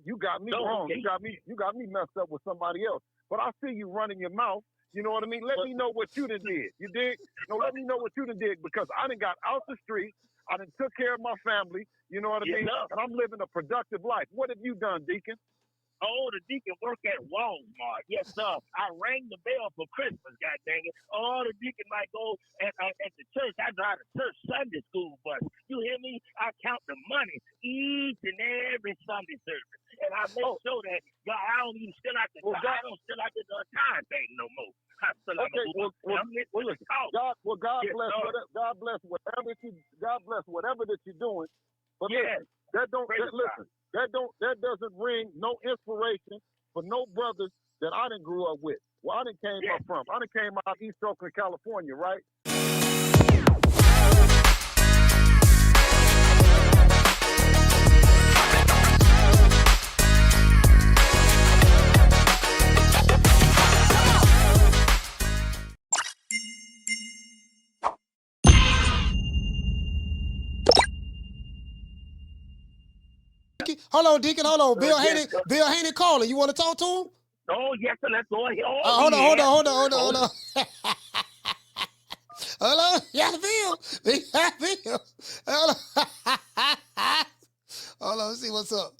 You got me wrong. You got me messed up with somebody else. But I see you running your mouth. You know what I mean? Let me know what you done did. You dig? No, let me know what you done did because I done got out the street. I done took care of my family. You know what I mean? And I'm living a productive life. What have you done, Deacon? Oh, the deacon work at Walmart. Yes, sir. I rang the bell for Christmas, god dang it. Oh, the deacon might go at the church. I drive a church Sunday school bus. You hear me? I count the money each and every Sunday service. And I make sure that God, I don't even still out the I don't still out the time thing no more. I still out the God bless whatever that you're doing. But listen, that doesn't ring no inspiration for no brothers that I done grew up with. Well, I done came up from. I done came out of East Oakland, California, right? Hold on, Deacon. Hold on. Bill Haney calling. You want to talk to him? Oh, yes, sir. Let's go ahead. Hold on. Hold on. Yeah, Bill. Hold on. Hold on. Let's see what's up.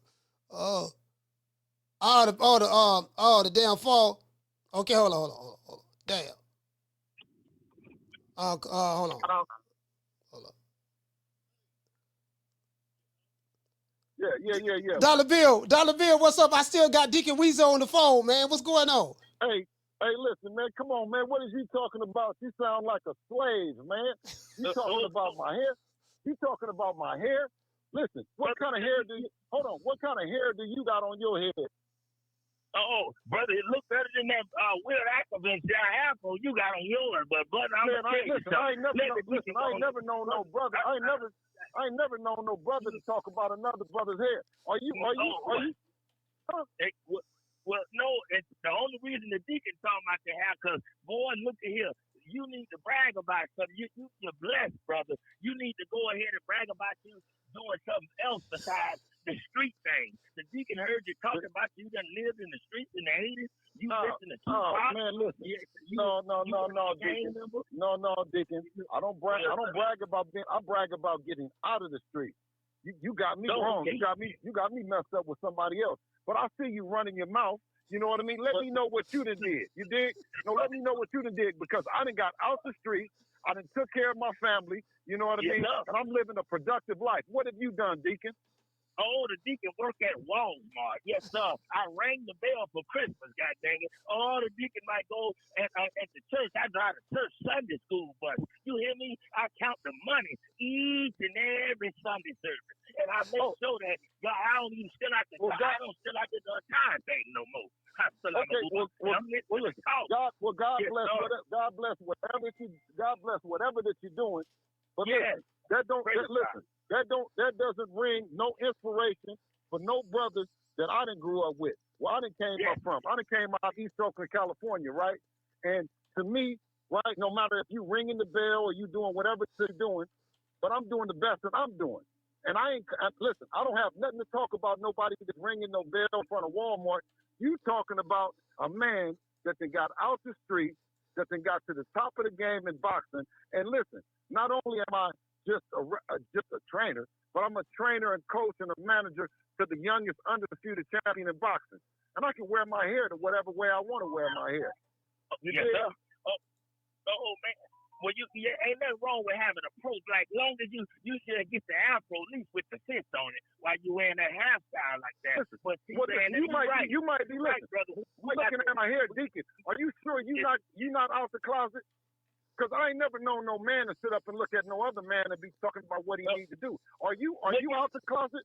The damn fall. Okay, hold on. Damn. Hold on. Yeah. Dollar Bill, what's up? I still got Deacon Weezer on the phone, man. What's going on? Hey, listen, man. Come on, man. What is you talking about? You sound like a slave, man. You talking about my hair? You talking about my hair? Listen, what kind of hair do you got on your head? Oh, brother, it looks better than that weird activist afro you got on yours, but brother, I ain't never known no brother. I ain't never known no brother to talk about another brother's hair. Are you? Huh? Well, no, it's the only reason the deacon talking about your hair, because, boy, look at here. You need to brag about something. You're blessed, brother. You need to go ahead and brag about you doing something else besides the street thing. The deacon heard you talking about you done lived in the streets in the 80s. You listen to Tupac. Man, listen. No, Deacon. No, Deacon. I don't brag about being. I brag about getting out of the street. You got me wrong. Okay. You got me messed up with somebody else. But I see you running your mouth. You know what I mean? Let me know what you done did. You dig? No, let me know what you done did because I done got out the street. I done took care of my family. You know what I mean? And I'm living a productive life. What have you done, Deacon? Oh, the deacon work at Walmart. Yes, sir. I rang the bell for Christmas, god dang it. Oh, the deacon might go at the church. I drive a church Sunday school bus. You hear me? I count the money each and every Sunday service. And I make sure that God, I don't even still out the time thing no more. God bless whatever that you're doing. But listen, that doesn't ring no inspiration for no brothers that I done grew up with. Well, I done came up from. I done came out of East Oakland, California, right? And to me, right, no matter if you ringing the bell or you doing whatever you're doing, but I'm doing the best that I'm doing. And listen, I don't have nothing to talk about nobody that's ringing no bell in front of Walmart. You talking about a man that then got out the street, that then got to the top of the game in boxing. And listen, not only am I just a trainer, but I'm a trainer and coach and a manager to the youngest undisputed champion in boxing. And I can wear my hair to whatever way I want to wear my hair. Oh, man. Well, ain't nothing wrong with having a like long as you should get the afro at least with the fist on it while you wearing that hairstyle like that. Listen, but you might be right, brother. Looking at my hair, Deacon. Are you sure you not out the closet? Because I ain't never known no man to sit up and look at no other man and be talking about what he needs to do. Are you out the closet?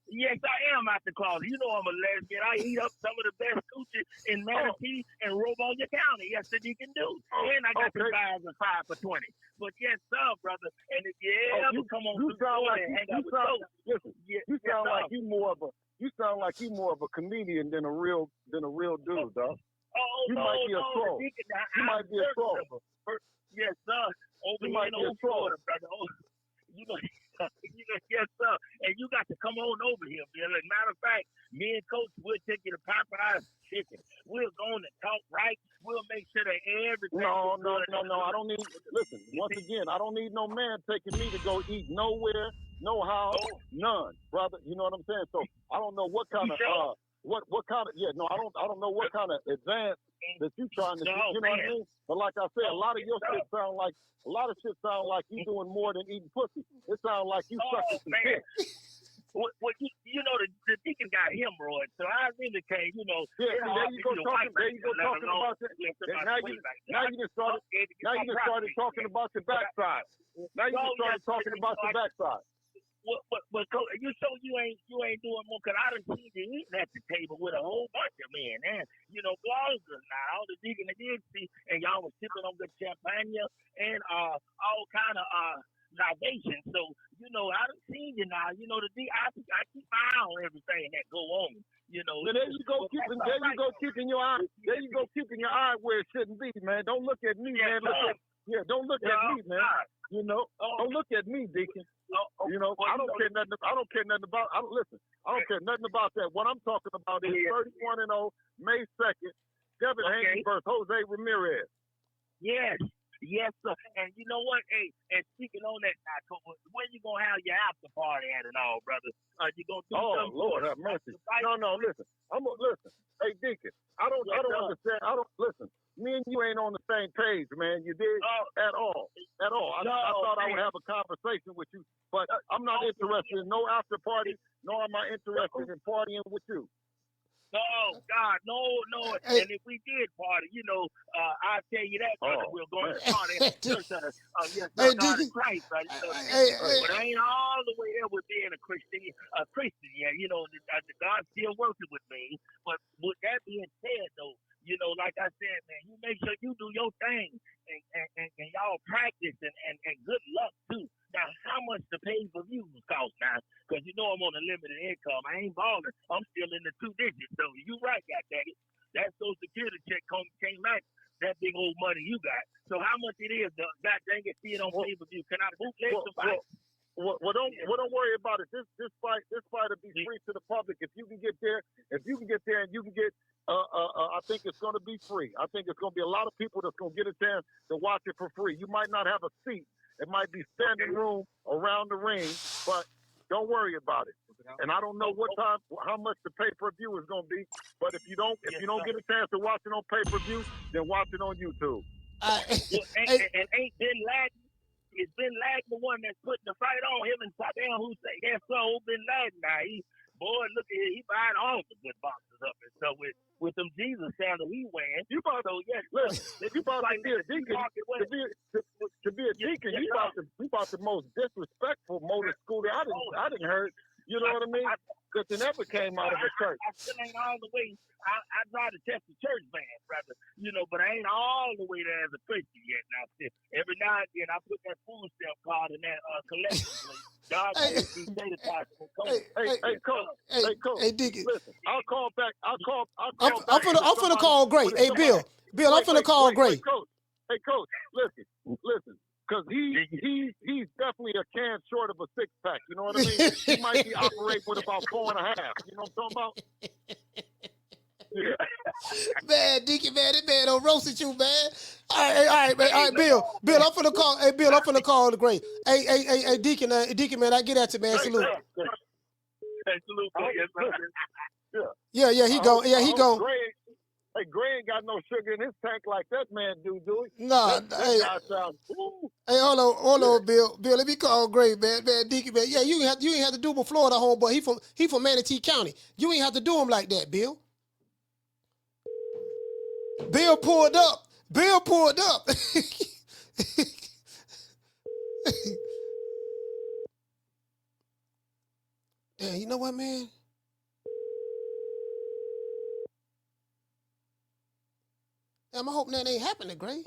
Yes, I am out the closet. You know I'm a lesbian. I eat up some of the best coochie in Manatee and Robonia County. Yes, that you can do. And I got the bars of 5 for 20. But yes, sir, brother. And if you ever come on you the sound floor like and hang out with listen, you sound like you more of a comedian than a real dude, dog. You might be a troll. You might be a troll. Yes, sir. Over here in Old Florida, brother. You know. Yes, sir. And you got to come on over here, Bill. As a matter of fact, me and Coach will take you to Popeye's Chicken. We'll go on and talk right. We'll make sure that everything. No. I don't need. Listen, once again, I don't need no man taking me to go eat nowhere, no how, none, brother. You know what I'm saying? So I don't know what kind of what kind of I don't know what kind of advance that you trying to do. You know what I mean? But like I said, a lot of your shit sound like you doing more than eating pussy. It sounds like you sucking some dick. Well, the deacon got hemorrhoids, so I really can't, Yeah, there you go talking about that. Now you just started talking about the backside. Now you just started talking about the backside. But you show you ain't doing more, because I done seen you eating at the table with a whole bunch of men, and Gloucester now, the deacon that did see, and y'all was sipping on good champagne and all kind of libations. So I done seen you now. I keep my eye on everything that go on. Well, there you go keeping your eye where it shouldn't be, man. Don't look at me, man. Don't look at me, man. Don't look at me, deacon. I don't care nothing about. I don't care nothing about that. What I'm talking about is 31-0, May 2nd, Devin Haney versus Jose Ramirez. Yes, sir. And you know what? Hey, and speaking on that, when you gonna have your after party at and all, brother? You gonna do something? Oh Lord, have mercy. No. Listen, listen. Hey, deacon, I don't understand. Listen. Me and you ain't on the same page, man. You did at all. I thought I would have a conversation with you, but I'm not interested in no after party, nor am I interested in partying with you. No, God, no. And if we did party, I'll tell you that, brother. We're going to party at the church of God in Christ, right? But I ain't all the way there with being a Christian yet. God's still working with me. But with that being said, though, like I said, man, you make sure you do your thing and y'all practice and good luck too. Now, how much the pay-per-views cost now? Because I'm on a limited income. I ain't balling. I'm still in the 2 digits. So you right, goddammit. That Social Security check can't match that big old money you got. So how much it is, God dang it, see it on pay-per-view. Can I bootleg somebody? Well, don't worry about it. This fight will be free to the public. If you can get there and you can get, I think it's going to be free. I think it's going to be a lot of people that's going to get a chance to watch it for free. You might not have a seat. It might be standing room around the ring, but don't worry about it. And I don't know how much the pay-per-view is going to be, but if you don't get a chance to watch it on pay-per-view, then watch it on YouTube. And ain't Ben Laden? It's Ben Laden the one that's putting the fight on him and Saddam Hussein. That's so Ben Laden now. Look at he buying all the good boxes up and stuff with them Jesus sandals he wearing. You about to be a deacon. To be a deacon, you about the most disrespectful motor scooter I didn't heard. You know what I mean? That never came out of the church. I still ain't all the way. I try to test the church van, brother. But I ain't all the way there as a Christian yet. Now, every now and then I put that food stamp card in that collection plate. God bless me, Coach. Hey, Deacon. Listen, I'll call back. I'm finna call Gray. Hey, Bill, I'm finna call Gray. Hey, Coach, listen. Because he's definitely a can short of a 6-pack. You know what I mean? He might be operating with about 4.5. You know what I'm talking about? Yeah. Man, Deacon, man, that man don't roasted you, man. All right, man. All right, Bill, I'm finna call. Hey, Bill, I'm finna call the Gray. Hey, Deacon, man, I get at you, man. Salute. Hey, salute. Yeah, he gone. Yeah, he gone. Hey, Gray ain't got no sugar in his tank like that man do he? Nah, hey, hold on, Bill. Bill, let me call Gray, man, Deacon, man. Yeah, you ain't have to do him Florida homeboy. He from Manatee County. You ain't have to do him like that, Bill. Bill pulled up. Damn, you know what, man? Damn, I hope that ain't happening, Gray.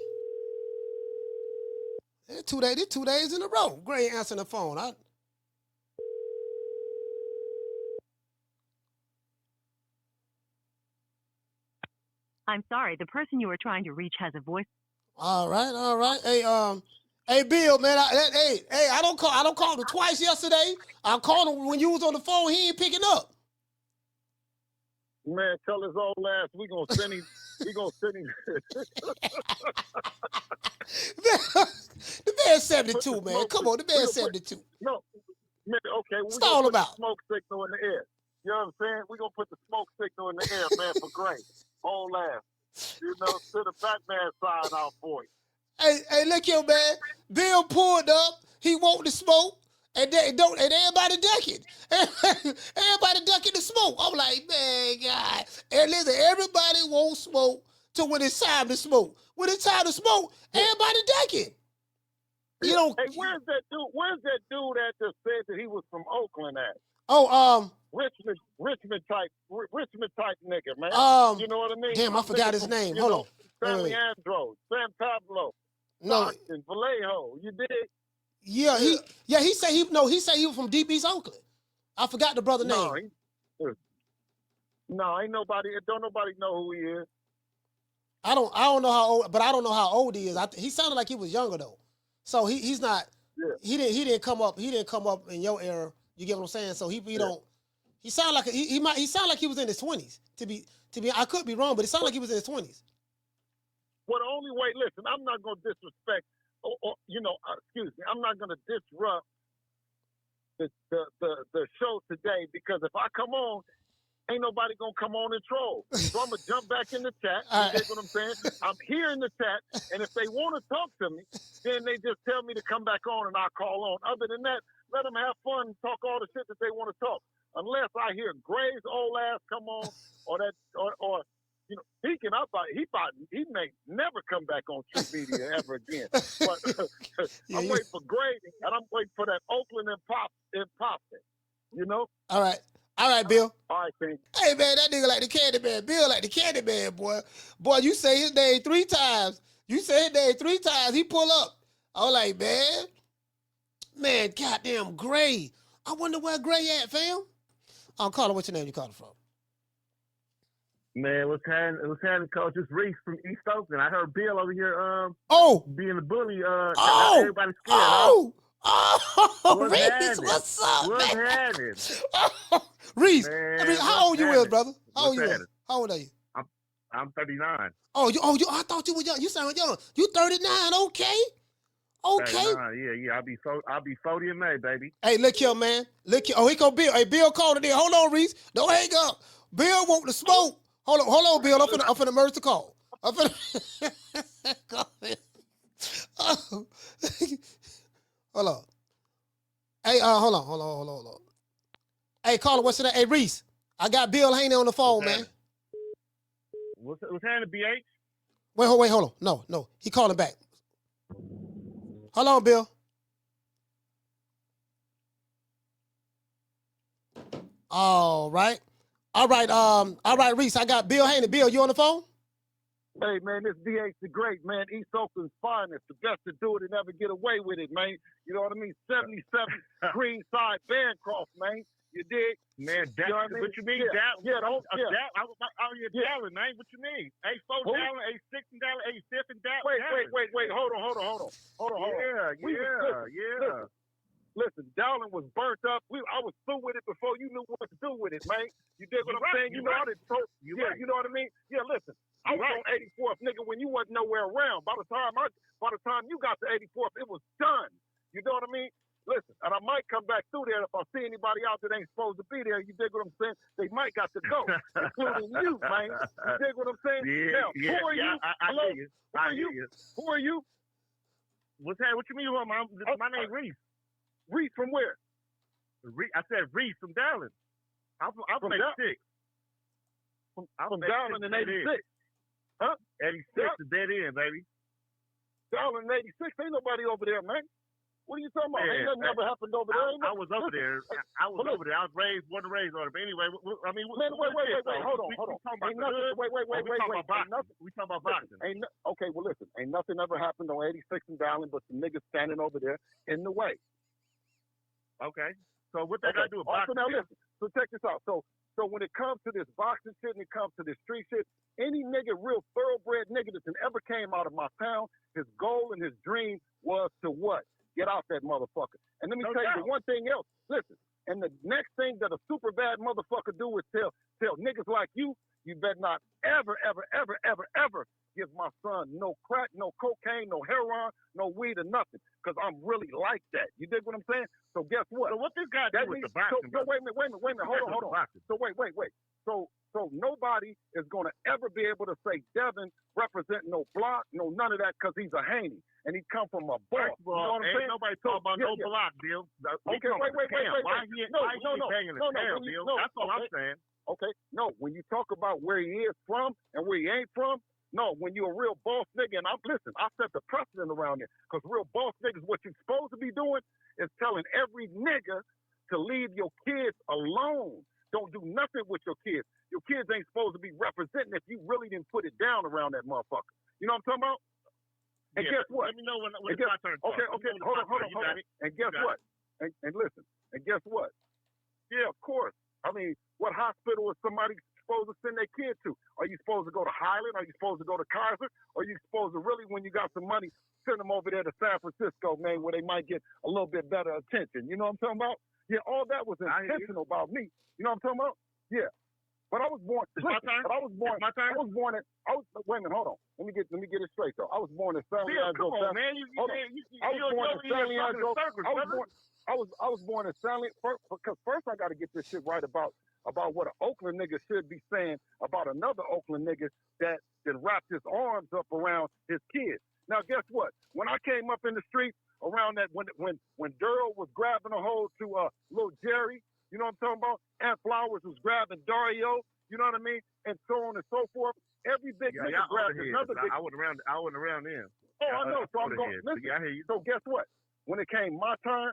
It's 2 days in a row. Gray answering the phone. I'm sorry, the person you are trying to reach has a voice. All right. Hey, Hey, Bill, man. I don't call him twice yesterday. I called him when you was on the phone. He ain't picking up. Man, tell his old ass we gonna send him. We gonna send him. The man's 72, man. Come on, the man's 72. No, man. Okay, we gonna put the smoke signal in the air. You know what I'm saying? We gonna put the smoke signal in the air, man, for Gray. Old ass. You know, to the Batman side out for you. Hey, look here, man. Bill pulled up. He want the smoke. And everybody ducking. Everybody ducking the smoke. I'm like, man, God. And listen, everybody won't smoke till when it's time to smoke. When it's time to smoke, everybody ducking. You know. Hey, where's that dude? Where's that dude that just said that he was from Oakland at? Oh, Richmond type nigga, man. You know what I mean? Damn, I forgot his name. Hold on. Stanley Andros, San Pablo, Stockton, Vallejo. You did? Yeah, he said he was from Deep East Oakland. I forgot the brother name. No, ain't nobody. Don't nobody know who he is. I don't know how old, but I don't know how old he is. He sounded like he was younger though, so he's not. Yeah. He didn't come up in your era. You get what I'm saying? So he don't. He sound like he sound like he was in his 20s. To be, I could be wrong, but it sounded like he was in his 20s. Well, the only way. Listen, I'm not gonna disrespect. Excuse me. I'm not gonna disrupt the show today because if I come on, ain't nobody gonna come on and troll. So I'm gonna jump back in the chat. You get what I'm saying? I'm here in the chat, and if they want to talk to me, then they just tell me to come back on and I'll call on. Other than that, let them have fun and talk all the shit that they want to talk. Unless I hear Gray's old ass come on, or Deacon, he may never come back on True Media ever again. But I'm waiting for Gray, and I'm waiting for that Oakland and Pop. You know? All right, Bill. All right, thanks. Hey, man, that nigga like the candy man. Bill like the candy man, boy. Boy, you say his name 3 times. He pull up. I was like, man, goddamn Gray. I wonder where Gray at, fam. I'm calling. What's your name? You calling from? Man, what's happening, Coach? It's Reese from East Oakland. I heard Bill over here being a bully. Everybody's scared. Reese, what's up? What's happening? Reese, how old you is, brother? How old are you? I'm 39. Oh, I thought you were young. You sound young. You 39, okay. Yeah. I'll be 40 in May, baby. Hey, look here, man. Look here. Oh, here come Bill. Hey, Bill called it in. Hold on, Reese. Don't hang up. Bill want the smoke. Hold on, Bill. I'm finna merge the call. Hold on. Hey, hold on. Hey, caller, what's that? Hey, Reese, I got Bill Haney on the phone, man. What's happening, BH? Wait, hold on. No. He calling back. Hold on, Bill. All right, Reese, I got Bill Haney. Bill, you on the phone? Hey, man, this DH the Great, man. East Oakland's finest. The best to do it and never get away with it, man. You know what I mean? 77 Greenside Bancroft, man. You dig? Man, you know what you mean? Yeah. I was out here Dallas, man. What you mean? A4 Dallas, A6 in Dallas, A5 in Dallas. Wait. Hold on. Yeah. Listen, Dowling was burnt up. I was through with it before you knew what to do with it, man. You dig what I'm saying? You know I didn't throw. You know what I mean? Yeah, listen. I was on 84th, nigga, when you wasn't nowhere around. By the time you got to 84th, it was done. You know what I mean? Listen, and I might come back through there if I see anybody out that ain't supposed to be there. You dig what I'm saying? They might got to go, including you, man. You dig what I'm saying? Now, who are you? I hear you. Who are you? What's that? What you mean? My name Reese. Reese from where? I said Reese from Dallas. I'm from 86. From Dallas in 86. Huh? 86 is dead end, baby. Dallas in 86. Ain't nobody over there, man. What are you talking about? Ain't nothing ever happened over there. I was over there. I was over there. I was raised on it. But anyway, I mean, wait. Hold on. Wait. We talking about boxing. Okay, well, listen. Ain't nothing ever happened on 86 in Dallas but some niggas standing over there in the way. Okay. So what they got to do with boxing? Now listen. So check this out. So So when it comes to this boxing shit and it comes to this street shit, any nigga, real thoroughbred nigga that ever came out of my town, his goal and his dream was to what? Get out that motherfucker. And let me tell you the one thing else. Listen, and the next thing that a super bad motherfucker do is tell niggas like you better not ever, ever, ever, ever, ever give my son no crack, no cocaine, no heroin, no weed or nothing. Because I'm really like that. You dig what I'm saying? So guess what? So what this guy do with the boxing? So wait a minute. Hold on. So wait. So nobody is going to ever be able to say Devin representing no block, no none of that, because he's a Haney. And he come from a boss. You know what I'm saying? Nobody talking about no block, Bill. Okay, wait. Why he banging the town, Bill? That's all I'm saying. Okay, no, when you talk about where he is from and where he ain't from, no, when you're a real boss nigga, and I set the precedent around it, because real boss niggas, what you're supposed to be doing is telling every nigga to leave your kids alone. Don't do nothing with your kids. Your kids ain't supposed to be representing if you really didn't put it down around that motherfucker. You know what I'm talking about? And guess what? Let me know when it's my turn. Okay, hold on. And guess what? And listen, and guess what? Yeah, of course. I mean, what hospital is somebody supposed to send their kid to? Are you supposed to go to Highland? Are you supposed to go to Kaiser? Or are you supposed to really, when you got some money, send them over there to San Francisco, man, where they might get a little bit better attention? You know what I'm talking about? Yeah, all that was intentional about me. You know what I'm talking about? Yeah. But I was born. My turn. But I was born. My turn. Wait a minute. Hold on. Let me get it straight though. I was born in San Leandro. Come on, man. I was born in San Leandro because first I got to get this shit right about what an Oakland nigga should be saying about another Oakland nigga that wrapped his arms up around his kids. Now guess what? When I came up in the street around that when Daryl was grabbing a hold to little Jerry. You know what I'm talking about? Aunt Flowers was grabbing Dario, you know what I mean? And so on and so forth. Every big nigga grabbed another big. I wasn't around them. Oh, I know. So I'm going, listen. I hear you. So guess what? When it came my turn,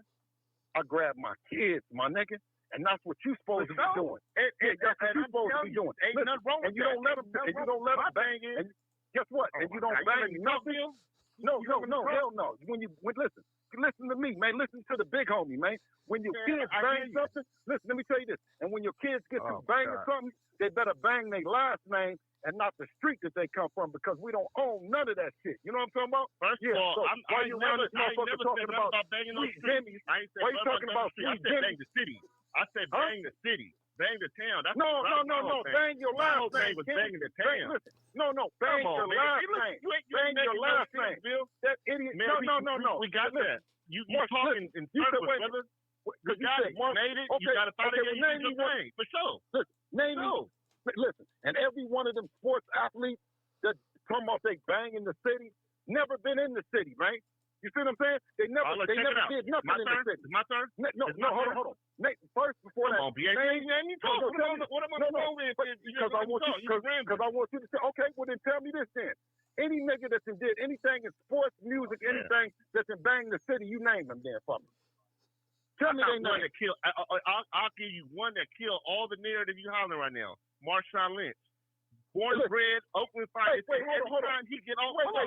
I grabbed my kids, my nigga. And that's what you supposed to be doing. That's what you supposed to be doing. Ain't nothing wrong with that. And you don't let them bang. And guess what? And you don't bang nothing. No, hell no. Listen to me, man. Listen to the big homie, man. When your kids bang something, listen, let me tell you this. And when your kids get to banging something, they better bang their last name and not the street that they come from, because we don't own none of that shit. You know what I'm talking about? First of all, I ain't never said about banging no street. Why you talking about sweet I said bang the city. I said bang the city. Bang the town. That's no. Bang your last name. Was banging the town. No. Bang your last name. Bang your last name. That idiot. No. We got that. You talking in circles, brother. You got it. You made it. You got to find it. You name for sure. Listen. And every one of them sports athletes that come off they bang in the city, never been in the city, man. You see what I'm saying? They never did nothing in the city. It's my turn? No, hold on. Nate, first, before that. Come on, BA. You talk. What am I going with? Because I want you to say, okay, well then tell me this then. Any nigga that's did anything in sports, music, anything that's in bang the city, you name them there for me. Tell me they name. I'll give you one that killed all the narrative you hollering right now. Marshawn Lynch. Born and bred, Oakland Fire. Wait, hold on. He get on. Wait. My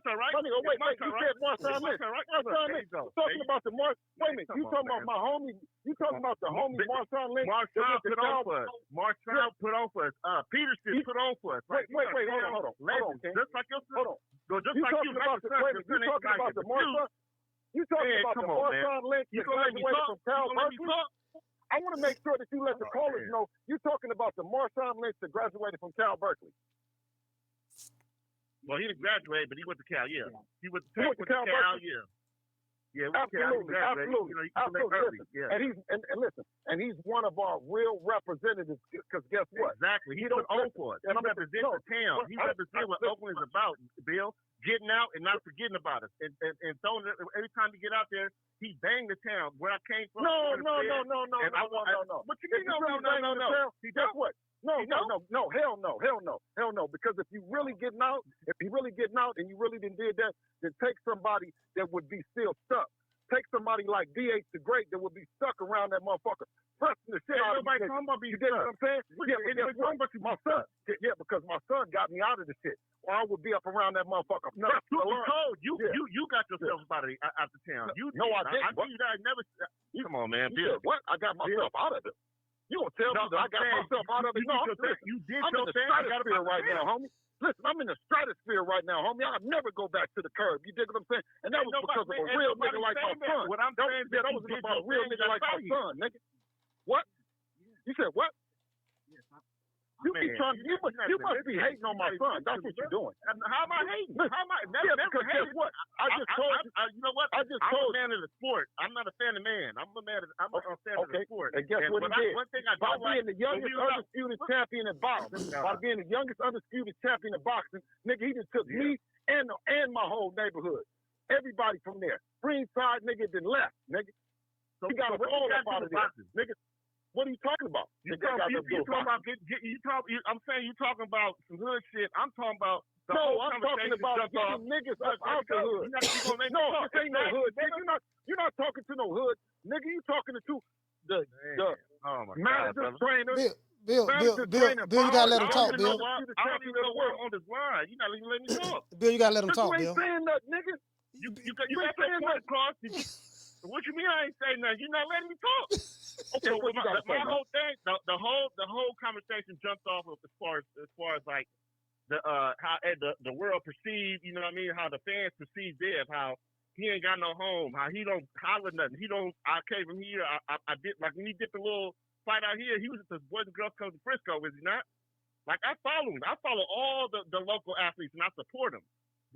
turn, right? Wait. You said Marshawn Lynch. Talking about the Wait a minute. You talking about my homie? You talking about the homie Marshawn Lynch? Marshawn put on for us. Marshawn put on for us. Peterson put on for us. Wait. Hold on. Just like your son. Hold on. Just like you. You talking about the Marshawn? You talking about the Marshawn Lynch that graduated from Cal Berkeley? I want to make sure that you let the callers know you're talking about the Marshawn Lynch that graduated from Cal Berkeley. Well, he didn't graduate, but he went to Cal, yeah. He went to Cal, yeah. Yeah, absolutely. Yeah. And he's one of our real representatives. Because guess what? Exactly. He put on for us. He represents the town. He represents what Oakland is about, Bill. Getting out and not forgetting about us. And throwing it, every time he get out there, he banged the town. Where I came from. No. What you mean? No. Guess what? No, hell no. Because if you really getting out, and you really did that, then take somebody that would be still stuck. Take somebody like DH the Great that would be stuck around that motherfucker, pressing the shit out of nobody talking about being stuck. You get what I'm saying? My son. Yeah, because my son got me out of the shit. Or I would be up around that motherfucker. No, you cold. You got yourself out of town. I didn't. I never. Come on, man, Bill. What? I got myself out of it. You gonna tell me that I got myself out of it? No, I'm in the stratosphere right now, homie. Listen, I'm in the stratosphere right now, homie. I'll never go back to the curb. You dig what I'm saying? And that was because of a real nigga like my son. What I'm saying, that was about a real nigga like my son, nigga. What? You said what? You must be hating on my son. That's what you're doing. How am I hating? How am I? Because guess what? I just told you. You know what? I'm a fan of the sport. I'm not a fan of man. I'm a fan of the sport. And guess what he did? One thing I by don't being the youngest undisputed champion in boxing, nigga, he just took me and my whole neighborhood. Everybody from there. Greenside, nigga, then left, nigga. So he got us all up out of there, nigga. What are you talking about? I'm saying you talking about some hood shit. I'm talking about I'm talking about getting niggas up out the hood. No, this ain't no hood. Nigga, you're not talking to no hood. Nigga, you talking to the master trainer. Bill, you gotta let him talk, Bill. I don't even know where on this line. You're not even letting me talk. Bill, you gotta let him talk, Bill. You ain't saying nothing, nigga. You got that point across. What you mean I ain't saying nothing? You're not letting me talk. Okay, so my whole thing, the whole conversation jumped off of as far as like how the world perceived, you know what I mean, how the fans perceive Dev, how he ain't got no home, how he don't holler nothing, I came from here, I did, like when he did the little fight out here, he was at the Boys and Girls Club in Frisco, is he not? Like I follow him, I follow all the local athletes and I support them.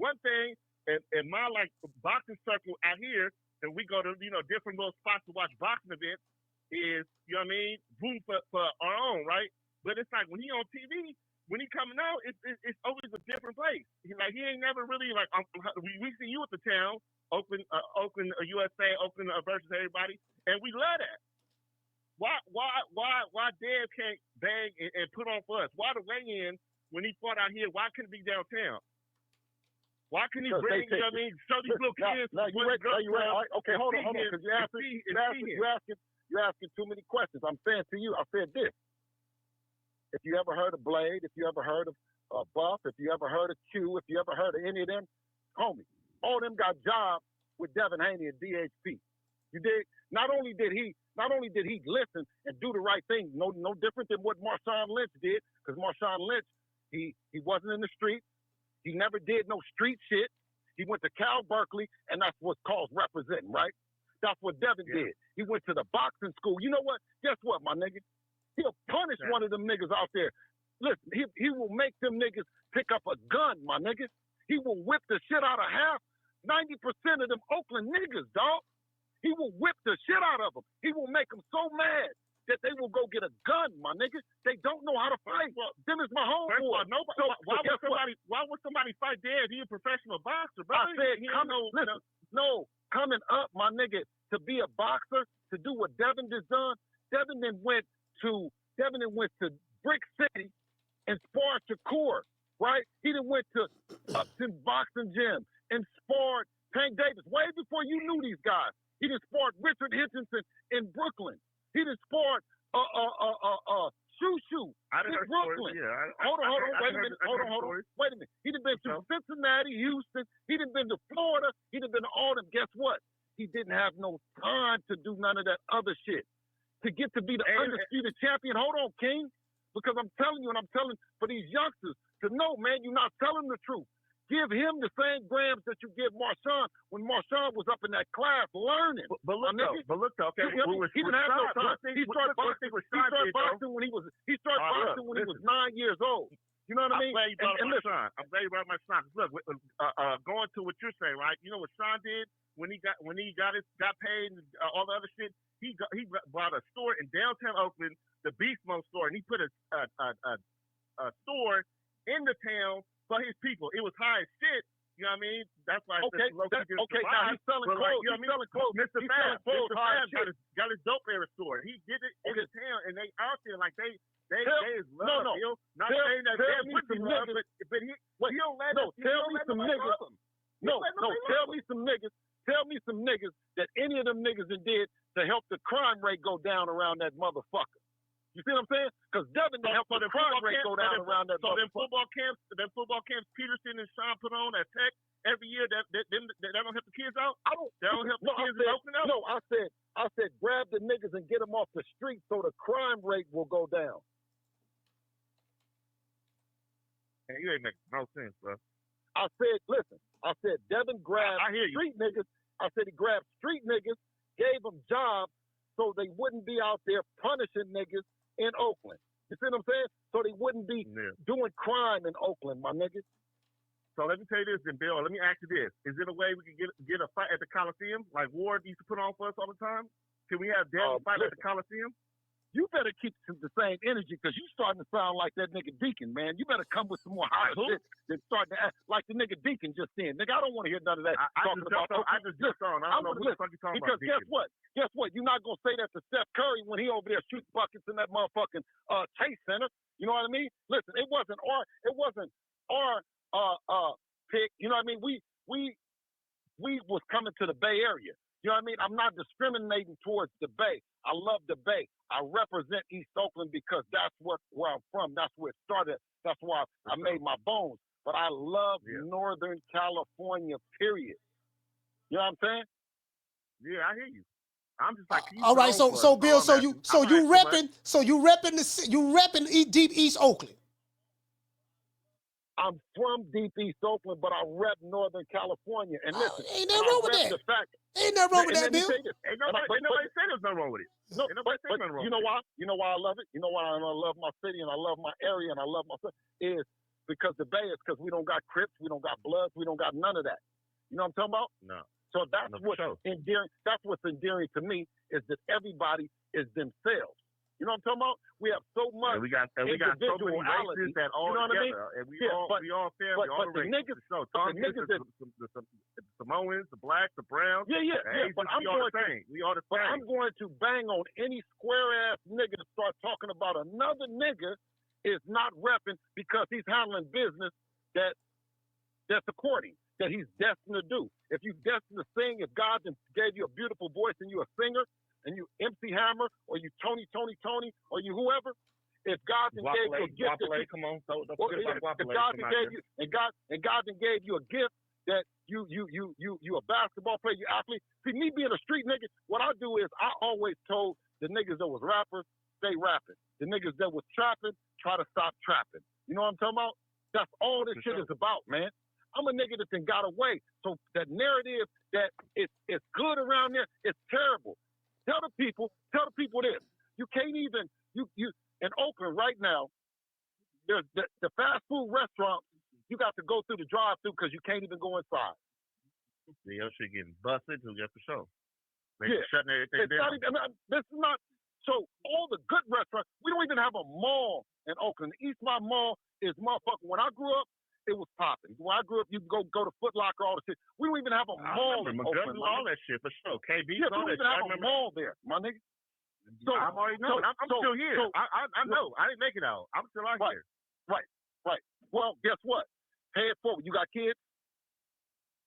One thing in my like boxing circle out here, and we go to different little spots to watch boxing events, is, you know what I mean, boom for our own, right? But it's like when he on TV, when he coming out, it's always a different place. He ain't never really like, we see you at the town, Oakland, USA, Oakland versus everybody, and we love that. Why Dev can't bang and put on for us? Why the weigh-in when he fought out here? Why couldn't it be downtown? Why can he bring, you know what I mean, show these little kids? No, you ready? Okay, hold on, because you're asking too many questions. I'm saying to you, I said this. If you ever heard of Blade, if you ever heard of Buff, if you ever heard of Q, if you ever heard of any of them, homie, all of them got jobs with Devin Haney and DHP. You dig? Not only did he listen and do the right thing, no different than what Marshawn Lynch did, because Marshawn Lynch, he wasn't in the street. He never did no street shit. He went to Cal Berkeley, and that's what's called representing, right? That's what Devin did. He went to the boxing school. You know what? Guess what, my nigga? He'll punish one of them niggas out there. Listen, he will make them niggas pick up a gun, my nigga. He will whip the shit out of 90% of them Oakland niggas, dog. He will whip the shit out of them. He will make them so mad that they will go get a gun, my nigga. They don't know how to fight. Well, them is my homeboy. Why would somebody fight Dev? He a professional boxer, bro. I said, coming up, my nigga, to be a boxer, to do what Devin has done. Devin then went to Brick City and sparred Shakur, right? He then went to Upton Boxing Gym and sparred Tank Davis way before you knew these guys. He then sparred Richard Hitchinson in Brooklyn. He done sparred Shoo. In Brooklyn. Hold on. Wait a minute. He done been to Cincinnati, Houston. He done been to Florida. He done been to all them. Guess what? He didn't have no time to do none of that other shit. To get to be the undisputed champion. Hold on, King. Because I'm telling you, and I'm telling for these youngsters to know, man, you're not telling the truth. Give him the same grams that you give Marshawn when Marshawn was up in that class learning. But look though, okay. He didn't have no time. He started boxing when he was 9 years old. You know what I mean? I'm glad you brought my son. Look, going to what you're saying, right? You know what Sean did when he got paid and all the other shit. He bought a store in downtown Oakland, the Beast Mode store, and he put a store in the town for his people. It was high as shit. You know what I mean? That's why. Okay. Now he's selling clothes. You know what I mean? Mr. Fab got his dope era store. He did it in the town, and they out there like they is love. No. Not saying that tell me some niggas. But he don't let them. Tell me some niggas. Tell me some niggas that any of them niggas did to help the crime rate go down around that motherfucker. You see what I'm saying? Because Devin helped the crime rate go down around that. So them football camps Peterson and Sean put on at Tech every year, that don't help the kids out? They don't help the kids in Oakland out? No, I said grab the niggas and get them off the street so the crime rate will go down. Man, you ain't making no sense, bro. I said Devin grabbed street niggas. I said he grabbed street niggas, gave them jobs so they wouldn't be out there punishing niggas in Oakland. You see what I'm saying? So they wouldn't be doing crime in Oakland, my niggas. So let me tell you this, then, Bill. Let me ask you this: is there a way we can get a fight at the Coliseum like Ward used to put on for us all the time? Can we have Devin fight at the Coliseum? You better keep the same energy because you starting to sound like that nigga Deacon, man. You better come with some more high shit than starting to act like the nigga Deacon just then. Nigga, I don't want to hear none of that I just jumped on. I don't know what the fuck you talking about. Because guess what? You're not going to say that to Steph Curry when he over there shooting buckets in that motherfucking Chase Center. You know what I mean? Listen, it wasn't our pick. You know what I mean? We was coming to the Bay Area. You know what I mean? I'm not discriminating towards the Bay. I love the Bay. I represent East Oakland because that's where I'm from. That's where it started. That's why I made my bones. But I love Northern California, period. You know what I'm saying? Yeah, I hear you. I'm just like all right. So Bill, you repping deep East Oakland. I'm from deep East Oakland, but I rep Northern California. And listen, ain't nothing wrong with that. Ain't nothing wrong with that, Bill. Ain't nobody say there's nothing wrong with it. No, but you know why? You know why I love it? You know why I love my city and I love my area and I love my city? Is because the Bay is because we don't got Crips, we don't got Bloods, we don't got none of that. You know what I'm talking about? No. So that's what's endearing. That's what's endearing to me is that everybody is themselves. You know what I'm talking about? We have so much. And we got so many races that all together, and we all family, all the races. The Samoans, the blacks, the browns. But I'm going to bang on any square ass nigga to start talking about another nigga is not repping because he's handling business that's according that he's destined to do. If you're destined to sing, if God gave you a beautiful voice and you're a singer, and you MC Hammer, or you Tony, or you whoever, if God gave you a gift, God gave you a gift that you a basketball player, you athlete. See, me being a street nigga, what I do is I always told the niggas that was rappers, stay rapping. The niggas that was trapping, try to stop trapping. You know what I'm talking about? That's all this shit is about, man. I'm a nigga that then got away. So that narrative that it's good around there, it's terrible. Tell the people this. You can't even you in Oakland right now. There's the fast food restaurant. You got to go through the drive-through because you can't even go inside. Yeah, your shit getting busted to get for sure. They shutting everything down. This is not. So all the good restaurants. We don't even have a mall in Oakland. The Eastmont Mall is motherfucking. When I grew up, it was popping. When I grew up, you could go to Foot Locker, all the shit. We don't even have a mall in Oakland. All that shit for sure. KB, we don't even have a mall there, my nigga. So I'm already knowing. I'm still here. I know. I didn't make it out. I'm still out here. Right. Well, guess what? Pay it forward. You got kids?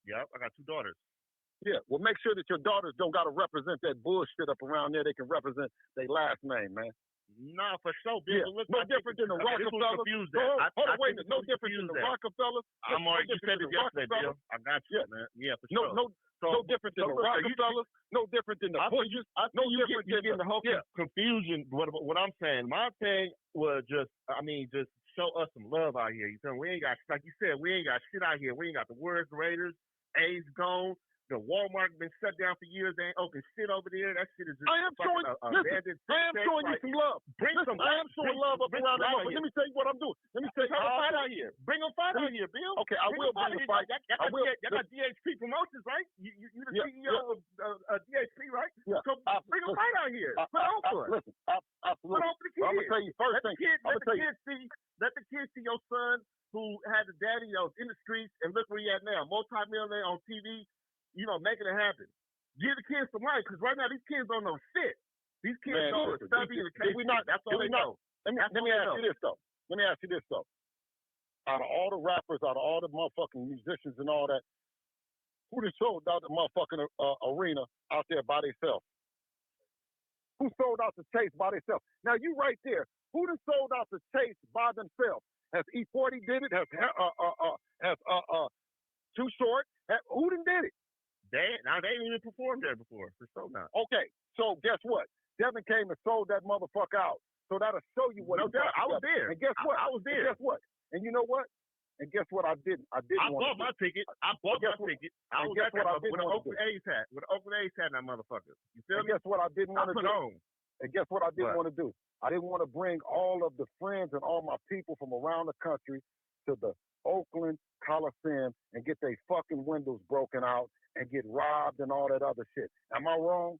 Yep, I got 2 daughters. Yeah. Well, make sure that your daughters don't got to represent that bullshit up around there. They can represent their last name, man. No, for sure, Bill. Yeah. No different than the Rockefellers. Hold on, wait a minute. No different than the Rockefellers. I'm already you said it yesterday, Bill. I got you, man. Yeah, for sure. No different than the Rockefellers. No different than the Bushes. No different than the whole confusion. What I'm saying, my thing was just show us some love out here. You know, we ain't got, like you said, we ain't got shit out here. We ain't got the Words Raiders, A's gone. The Walmart been shut down for years. They ain't open shit over there. That shit is just I am showing you some love. I am showing love up around that motherfucker. Let me tell you what I'm doing. Let me tell you how fight out here. Bring them fight out here, Bill. Okay, I will bring a fight. Y'all got DHP Promotions, right? You the CEO of DHP, right? Yeah. So bring a fight out here. Put on for it. Listen, absolutely. Put on for the kids. I'm gonna tell you first thing. Let the kids see your son who had the daddy that was in the streets, and look where he at now, multi-millionaire on TV. You know, making it happen. Give the kids some life, because right now these kids don't know shit. These kids know the study and the case. That's all they know. Let me ask you this though. Out of all the rappers, out of all the motherfucking musicians and all that, who done sold out the motherfucking arena out there by themselves? who sold out to Chase by themselves. Now you right there. Who done sold out to Chase by themselves? Has E40 did it? Has Too Short? Who done did it? They ain't even performed there before. For so not. Okay, so guess what? Devin came and sold that motherfucker out. So that'll show you what. No doubt, I was there. And guess what? I was there. And guess what? And you know what? And guess what? I didn't. I bought my ticket. I was at that with an Oakland A's hat. With an Oakland A's hat, that motherfucker. You feel me? Guess what? I didn't want to do. On. And guess what? I didn't want to do. I didn't want to bring all of the friends and all my people from around the country to the Oakland Coliseum and get their fucking windows broken out and get robbed and all that other shit. Am I wrong?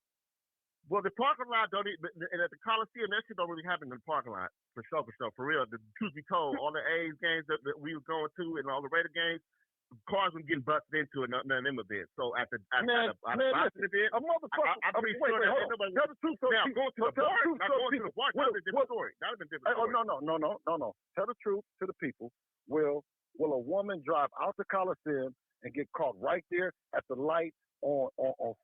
Well, the parking lot don't. And at the Coliseum, that shit don't really happen in the parking lot. For sure. For real. The truth be told, all the A's games that we were going to and all the Raider games, cars were getting busted into and none of them events. So at the event, a motherfucker. I'm pretty sure that ain't nobody. Tell the truth, now going to the bar, not going to the bar. That would have been a different story. That would have been a different story. No. Tell the truth to the people. Will a woman drive out the Coliseum and get caught right there at the light on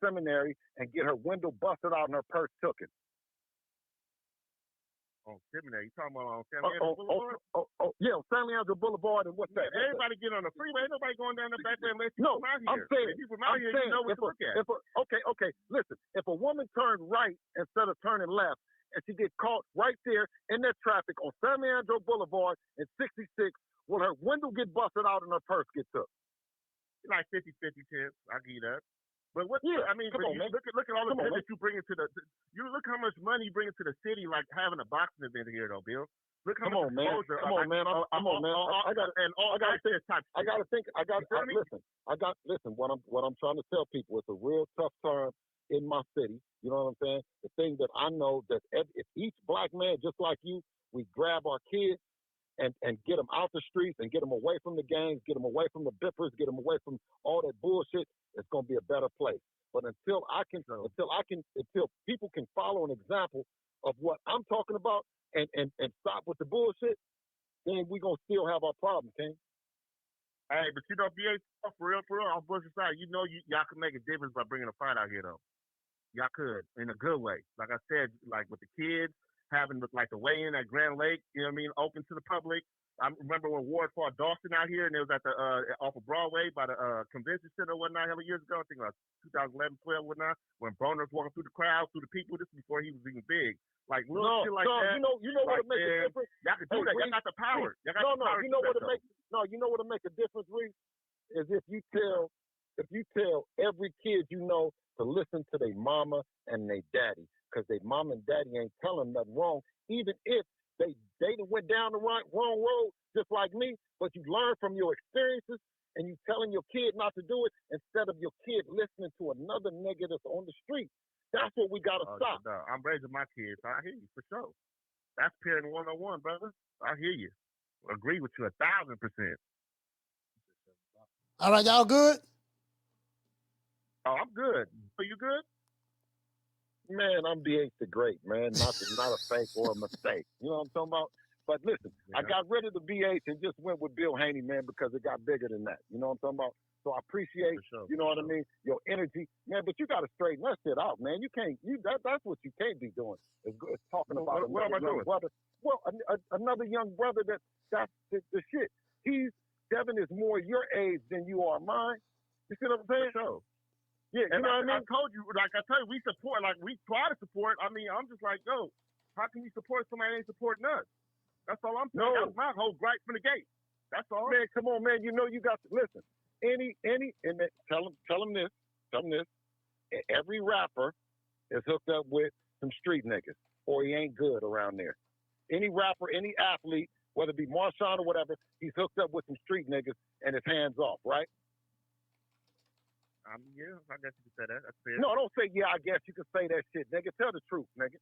Seminary and get her window busted out and her purse taken? On Seminary, you talking about on San Leandro Boulevard? Yeah, on San Leandro Boulevard, and what's that? Everybody get on the freeway. Ain't nobody going down the back there unless you come out here. I'm saying, if you come out here, you know what to look at. Okay, listen. If a woman turned right instead of turning left, and she get caught right there in that traffic on San Leandro Boulevard and 66, will her window get busted out and her purse get took? Like 50-50 chance. I'll give you that. But what? Yeah, I mean, look at all the business you bring into the. You look how much money you bring into the city, like having a boxing event here, though, Bill. Look how much exposure. Come on, man. I gotta think. Listen. What I'm trying to tell people, it's a real tough time in my city. You know what I'm saying? The thing that I know that if each black man, just like you, we grab our kids and get them out the streets and get them away from the gangs, get them away from the bippers, get them away from all that bullshit, it's gonna be a better place. But until people can follow an example of what I'm talking about and stop with the bullshit, then we gonna still have our problem, King. Hey, but you know, BA, for real, on both sides, you know, y'all can make a difference by bringing a fight out here, though. Y'all could, in a good way. Like I said, like with the kids, having like the weigh-in at Grand Lake, you know what I mean, open to the public. I remember when Ward fought Dawson out here, and it was at the off of Broadway by the convention center or whatnot, hell of years ago. I think like 2011, 12, whatnot. When Broner was walking through the crowd, through the people. This is before he was even big. Like little shit like that. You know what would make a difference? Y'all can do it. Y'all got the power. You know what would make a difference, Reese? Is if you tell every kid you know to listen to their mama and their daddy, because their mama and daddy ain't telling nothing wrong, even if they went down the wrong road just like me, but you learn from your experiences and you telling your kid not to do it instead of your kid listening to another nigga that's on the street. That's what we gotta stop. No, I'm raising my kids. I hear you for sure. That's parenting 101, brother. I hear you. Agree with you 1,000%. All right, y'all good? Oh, I'm good. Are you good? Man, I'm BH the Great, man. Not a fake or a mistake. You know what I'm talking about? But listen, I got rid of the BH and just went with Bill Haney, man, because it got bigger than that. You know what I'm talking about? So I appreciate, you know what I mean, your energy, man. But you got to straighten that shit out, man. That's what you can't be doing. Is talking about what am I doing? Brother. Well, another young brother that's the shit. Devin is more your age than you are mine. You see what I'm saying? For sure. Yeah, you know what I mean? I told you, we support, we try to support. I mean, I'm just like, yo, how can you support somebody that ain't supporting us? That's all I'm saying. No. That was my whole gripe from the gate. That's all. Man, come on, man. You know you got to listen. Tell them this. Every rapper is hooked up with some street niggas, or he ain't good around there. Any rapper, any athlete, whether it be Marshawn or whatever, he's hooked up with some street niggas and his hands off, right? Yeah, I guess you could say that. That's fair. No, don't say, yeah, I guess you can say that shit, nigga. Tell the truth, nigga.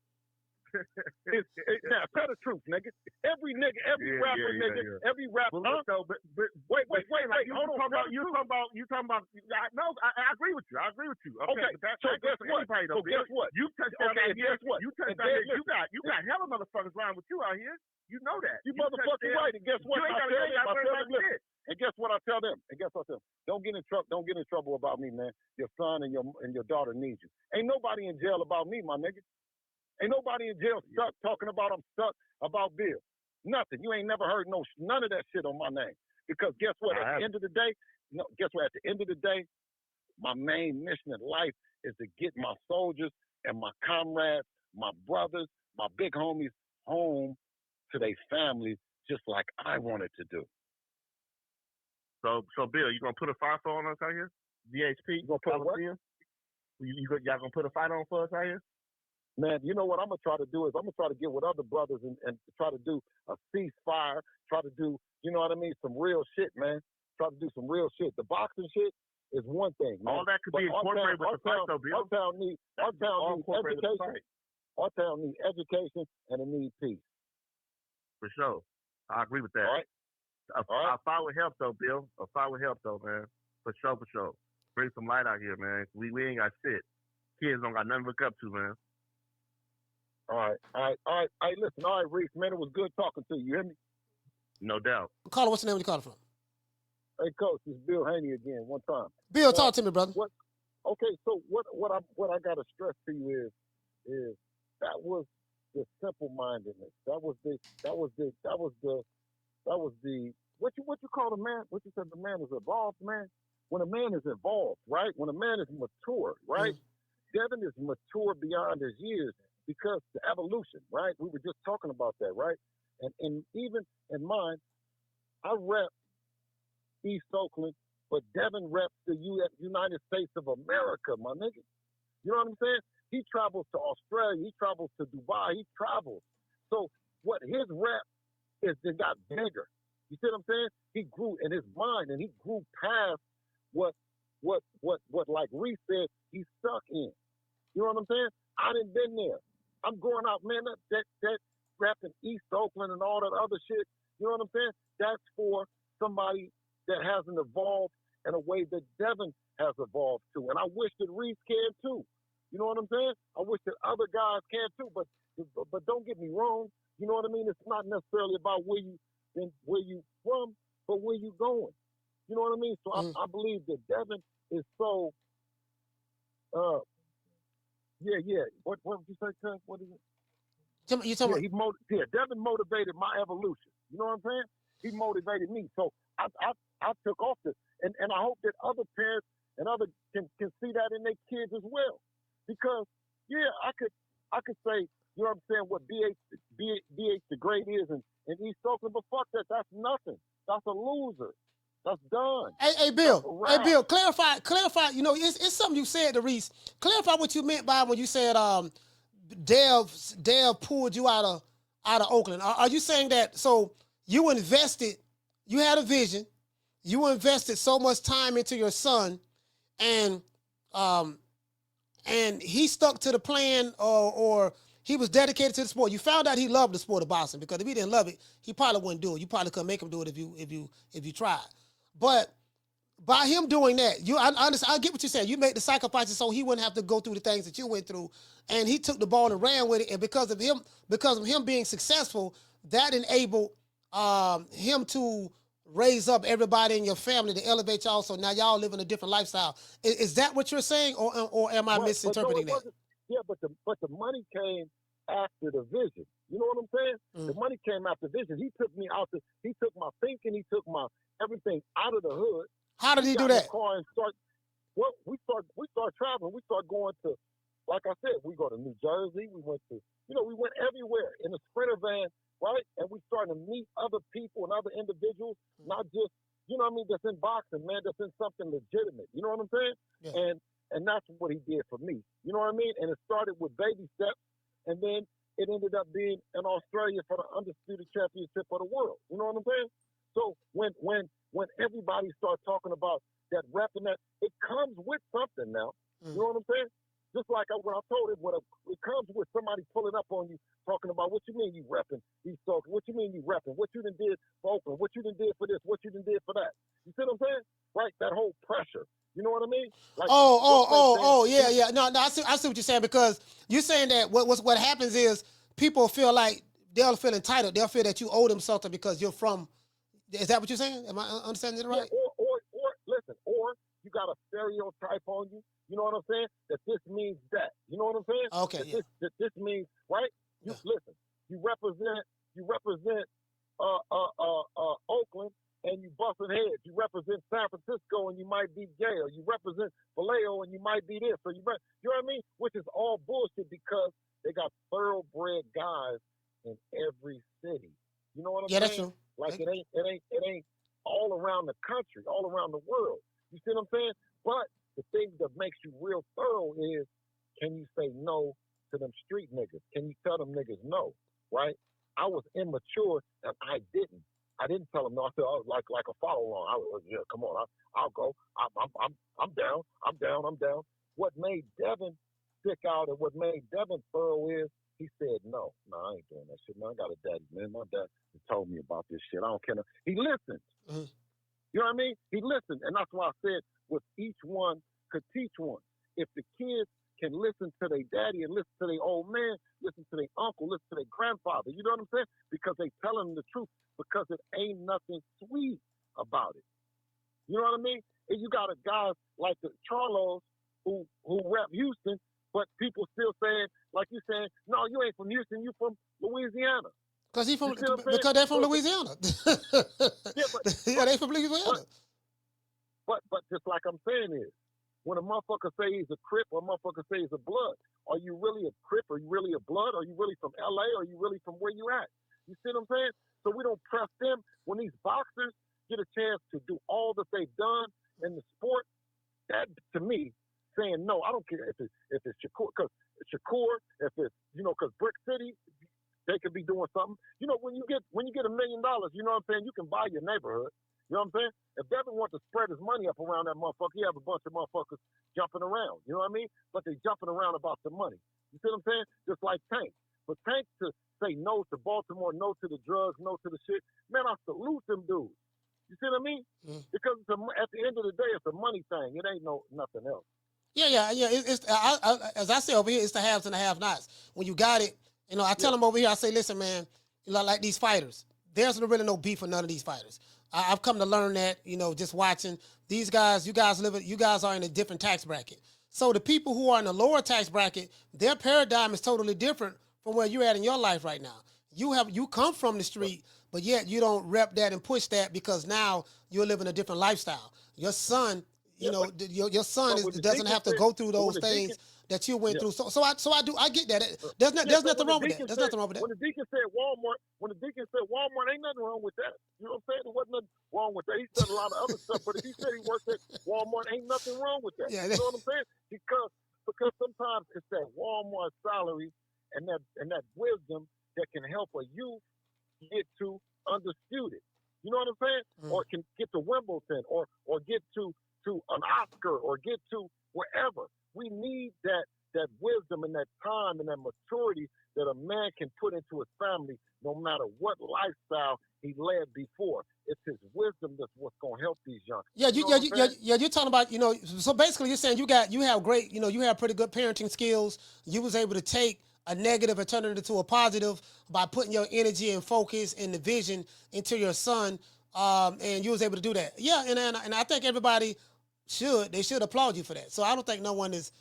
Now, tell the truth, nigga. Every rapper, every rapper. Wait. Hold on. You talking about? No, I agree with you. Okay, so guess what? You touched that. Guess what? You touched that. You got hella motherfuckers lying with you out here. You know that. You motherfucking right. And guess what? And guess what I tell them? Don't get in trouble about me, man. Your son and your daughter need you. Ain't nobody in jail about me, my nigga. Ain't nobody in jail stuck talking about I'm stuck about Bill. Nothing. You ain't never heard none of that shit on my name. Because guess what? At the end of the day, guess what? At the end of the day, my main mission in life is to get my soldiers and my comrades, my brothers, my big homies home to their families just like I wanted to do. So Bill, you gonna put a fight on us out here? DHP, you gonna put what? Y'all gonna put a fight on for us out here? Man, you know what I'm gonna try to do is I'm gonna try to get with other brothers and try to do a ceasefire, try to do, you know what I mean, some real shit, man. Try to do some real shit. The boxing shit is one thing, man. All that could be incorporated with the fight, though, Bill. Our town needs education. Our town needs education and it needs peace. For sure. I agree with that. All right. A fight would help, though, Bill. A fight would help, though, man. For sure. Bring some light out here, man. We ain't got shit. Kids don't got nothing to look up to, man. All right. Listen, all right, Reese, man, it was good talking to you. You hear me? No doubt. Caller, what's the name you calling from? Hey, Coach, it's Bill Haney again. One time. Bill, talk to me, brother. Okay, so what I gotta stress to you is that was the simple-mindedness. That was the what you call a man? What you said the man is evolved, man? When a man is involved, right? When a man is mature, right? Devin is mature beyond his years because the evolution, right? We were just talking about that, right? And even in mine, I rep East Oakland, but Devin reps the United States of America, my nigga. You know what I'm saying? He travels to Australia. He travels to Dubai. He travels. So what his rep is, it got bigger. You see what I'm saying? He grew in his mind, and he grew past what like Reese said, he's stuck in. You know what I'm saying? I done been there. I'm growing out, man, that repping East Oakland and all that other shit. You know what I'm saying? That's for somebody that hasn't evolved in a way that Devin has evolved to. And I wish that Reese can too. You know what I'm saying? I wish that other guys can too. But don't get me wrong. You know what I mean? It's not necessarily about where you from, but where you going. You know what I mean? So I believe that Devin is so. Yeah. What would you say, Cuz? What is it? You talking about? Devin motivated my evolution. You know what I'm saying? He motivated me. So I took off this, and I hope that other parents and others can see that in their kids as well. Because I could say, you know what I'm saying, what BH the Great is in East Oakland, but fuck that. That's nothing. That's a loser. That's done. Hey, Bill. Hey, Bill. Clarify. You know, it's something you said to Reese. Clarify what you meant by when you said Dev pulled you out of Oakland. Are you saying that? So you invested, you had a vision, you invested so much time into your son, and he stuck to the plan, or he was dedicated to the sport. You found out he loved the sport of boxing, because if he didn't love it, he probably wouldn't do it. You probably couldn't make him do it if you tried. But by him doing that, I understand. I get what you're saying. You made the sacrifices so he wouldn't have to go through the things that you went through, and he took the ball and ran with it. And because of him being successful, that enabled him to raise up everybody in your family to elevate y'all. So now y'all living a different lifestyle. Is that what you're saying, or am I misinterpreting that? Yeah, but the money came after the vision. You know what I'm saying? The money came after vision. He took me out. He took my thinking. He took my everything out of the hood. How did he do that? We start traveling. We start going to, like I said, we go to New Jersey. We went everywhere in a Sprinter van, right? And we started to meet other people and other individuals, not just, you know what I mean, that's in boxing, man, that's in something legitimate. You know what I'm saying? Yeah. And that's what he did for me. You know what I mean? And it started with baby steps, and then it ended up being in Australia for the undisputed championship of the world. You know what I'm saying? So when everybody starts talking about that rep and that, it comes with something now. You know what I'm saying? Just like when I told him, it comes with somebody pulling up on you, talking about what you mean you repping these talking, what you mean you repping, what you done did for Oakland, what you done did for this, what you done did for that. You see what I'm saying? Right? That whole pressure. You know what I mean? Like, yeah. No, I see what you're saying, because you're saying that what happens is people feel like they'll feel entitled. They'll feel that you owe them something because you're from. Is that what you're saying? Am I understanding it right? Yeah, or listen, or you got a stereotype on you. You know what I'm saying? That this means that. You know what I'm saying? Okay, yeah. This means, right? You listen. You represent Oakland, and you busting heads. You represent San Francisco, and you might be gay, or you represent Vallejo, and you might be this, or you know what I mean? Which is all bullshit because they got thoroughbred guys in every city. You know what I'm saying? That's true. Like it ain't all around the country, all around the world. You see what I'm saying? But the thing that makes you real thorough is, can you say no to them street niggas? Can you tell them niggas no? Right? I was immature and I didn't tell them no. I said, I was like a follow along. I was, yeah, come on, I'll go. I'm down. I'm down. What made Devin stick out and what made Devin thorough is he said, no, I ain't doing that shit. Man, I got a daddy, man. My dad told me about this shit. I don't care. He listened. Mm-hmm. You know what I mean? He listened. And that's why I said with each one could teach one. If the kids can listen to their daddy and listen to their old man, listen to their uncle, listen to their grandfather, you know what I'm saying? Because they tell them the truth, because it ain't nothing sweet about it. You know what I mean? And you got a guy like the Charlos who rep Houston, but people still saying, like you saying, no, you ain't from Houston, you from Louisiana. Because they're from Louisiana. They from Louisiana. But just like I'm saying is, when a motherfucker say he's a Crip or a motherfucker say he's a Blood, are you really a Crip? Are you really a Blood? Are you really from LA? Or are you really from where you at? You see what I'm saying? So we don't press them. When these boxers get a chance to do all that they've done in the sport, that to me, saying no, I don't care if it's Shakur, because Shakur, if it's, you know, because Brick City, they could be doing something. You know, when you get $1 million, you know what I'm saying, you can buy your neighborhood. You know what I'm saying? If Devin wants to spread his money up around that motherfucker, he have a bunch of motherfuckers jumping around. You know what I mean? But they jumping around about the money. You see what I'm saying? Just like Tank. For Tank to say no to Baltimore, no to the drugs, no to the shit, man, I salute them dudes. You see what I mean? Mm. Because at the end of the day, it's a money thing. It ain't nothing else. Yeah. As I say over here, it's the haves and the have-nots. When you got it, you know, I tell them over here, I say, listen, man, you know, like these fighters, there's really no beef with none of these fighters. I've come to learn that, you know, just watching these guys. You guys are in a different tax bracket. So the people who are in the lower tax bracket, their paradigm is totally different from where you're at in your life right now. You come from the street, but yet you don't rep that and push that because now you're living a different lifestyle. Your son, your son doesn't have to go through those things that you went through. So I get that. There's nothing wrong with that. There's nothing wrong with that. When the deacon said Walmart, ain't nothing wrong with that. You know what I'm saying? There wasn't nothing wrong with that. He said a lot of other stuff, but if he said he worked at Walmart, ain't nothing wrong with that. You know what I'm saying? Because sometimes it's that Walmart salary and that wisdom that can help a youth get to undisputed. You know what I'm saying? Mm. Or can get to Wimbledon or get to an Oscar or get to wherever. We need that wisdom and that time and that maturity that a man can put into his family no matter what lifestyle he led before. It's his wisdom that's what's going to help these young. You're talking about, you know, so basically you're saying you have great, you know, you have pretty good parenting skills. You was able to take a negative and turn it into a positive by putting your energy and focus and the vision into your son, and you was able to do that. Yeah, and I think everybody should applaud you for that. So I don't think no one is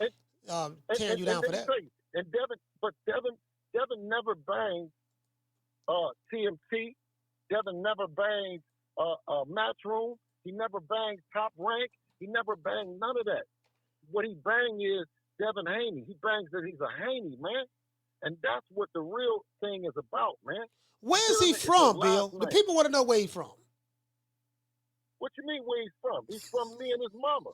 tearing you down for that. And Devin never banged TMT. Devin never banged Matchroom. He never banged Top Rank. He never banged none of that. What he banged is Devin Haney. He bangs that he's a Haney, man. And that's what the real thing is about, man. Where is he from, Bill? The people want to know where he's from. What you mean where he's from? He's from me and his mama.